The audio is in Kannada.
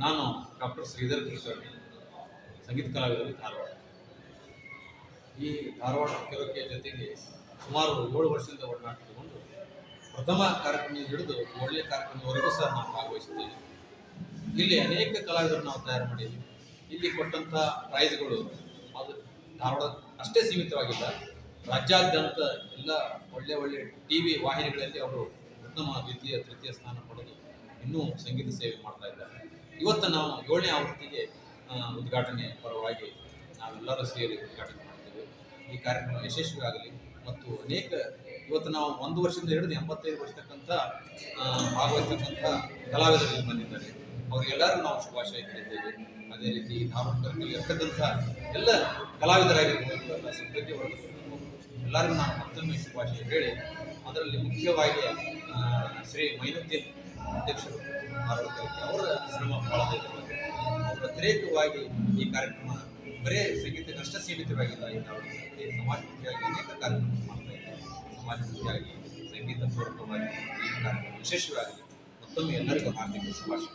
ನಾನು ಡಾಕ್ಟರ್ ಶ್ರೀಧರ್ ಕುಲಕರ್ಣಿ, ಸಂಗೀತ ಕಲಾವಿದರು, ಧಾರವಾಡ. ಈ ಧಾರವಾಡ ಕೇರಳಕ್ಕೆ ಜೊತೆಗೆ ಸುಮಾರು 7 ವರ್ಷದಿಂದ ಒಡನಾಟ ಇಟ್ಟುಕೊಂಡು ಪ್ರಥಮ ಕಾರ್ಯಕ್ರಮ ಹಿಡಿದು 7ನೇ ಕಾರ್ಯಕ್ರಮದವರೆಗೂ ಸಹ ನಾವು ಭಾಗವಹಿಸಿದ್ದೇವೆ. ಇಲ್ಲಿ ಅನೇಕ ಕಲಾವಿದರು ನಾವು ತಯಾರು ಮಾಡಿದ್ದೀವಿ. ಇಲ್ಲಿ ಕೊಟ್ಟಂಥ ಪ್ರೈಸ್ಗಳು ಅದು ಧಾರವಾಡ ಅಷ್ಟೇ ಸೀಮಿತವಾಗಿಲ್ಲ, ರಾಜ್ಯಾದ್ಯಂತ ಎಲ್ಲ ಒಳ್ಳೆ ಟಿ ವಿ ವಾಹಿನಿಗಳಲ್ಲಿ ಅವರು ಉತ್ತಮ ದ್ವಿತೀಯ ತೃತೀಯ ಸ್ಥಾನ ಪಡೆದು ಇನ್ನೂ ಸಂಗೀತ ಸೇವೆ ಮಾಡ್ತಾ ಇದ್ದಾರೆ. ಇವತ್ತು ನಾವು 7ನೇ ಆವೃತ್ತಿಗೆ ಉದ್ಘಾಟನೆ ಪರವಾಗಿ ನಾವೆಲ್ಲರೂ ಸೇರಿ ಉದ್ಘಾಟನೆ ಮಾಡ್ತೇವೆ. ಈ ಕಾರ್ಯಕ್ರಮ ಯಶಸ್ವಿಯಾಗಲಿ ಮತ್ತು ಅನೇಕ ಇವತ್ತು ನಾವು 1 ವರ್ಷದಿಂದ ಹಿಡಿದು 85 ವರ್ಷತಕ್ಕಂಥ ಭಾಗವಹಿಸ್ತಕ್ಕಂಥ ಕಲಾವಿದರು ಬಂದಿದ್ದಾರೆ. ಅವರಿಗೆಲ್ಲರಿಗೂ ನಾವು ಶುಭಾಶಯ ಹೇಳಿದ್ದೇವೆ. ಅದೇ ರೀತಿ ಧಾರವಾಡದಲ್ಲಿ ಇರ್ತಕ್ಕಂಥ ಎಲ್ಲ ಕಲಾವಿದರಾಗಿರ್ಬೋದು, ಎಲ್ಲ ಸಿಬ್ಬಂದಿ ವರ್ಗದವರು ಎಲ್ಲರಿಗೂ ನಾನು ಮತ್ತೊಮ್ಮೆ ಶುಭಾಶಯ ಹೇಳಿ, ಅದರಲ್ಲಿ ಮುಖ್ಯವಾಗಿ ಶ್ರೀ ಮೈನುದ್ದೀನ್ ಅಧ್ಯಕ್ಷರು ಧಾರವಾಡಕ್ಕೆ ಅವರ ಶ್ರಮ ಬಹಳ ಇದೆ. ಅವರು ಅತಿರೇಕವಾಗಿ ಈ ಕಾರ್ಯಕ್ರಮ ಬರೇ ಸಂಗೀತಕ್ಕೆ ಅಷ್ಟೇ ಸೀಮಿತವಾಗಿಲ್ಲ, ಈ ಸಮಾಜಮುಖಿಯಾಗಿ ಅನೇಕ ಕಾರ್ಯಕ್ರಮ ಮಾಡ್ತಾ ಇದ್ದಾರೆ. ಸಮಾಜಮುಖಿಯಾಗಿ ಸಂಗೀತ ಪೂರ್ವಕವಾಗಿ ಈ ಕಾರ್ಯಕ್ರಮ ಯಶಸ್ವಿಯಾಗಲಿ. ಮತ್ತೊಮ್ಮೆ ಎಲ್ಲರಿಗೂ ಹಾರ್ದಿಕ ಶುಭಾಶಯ.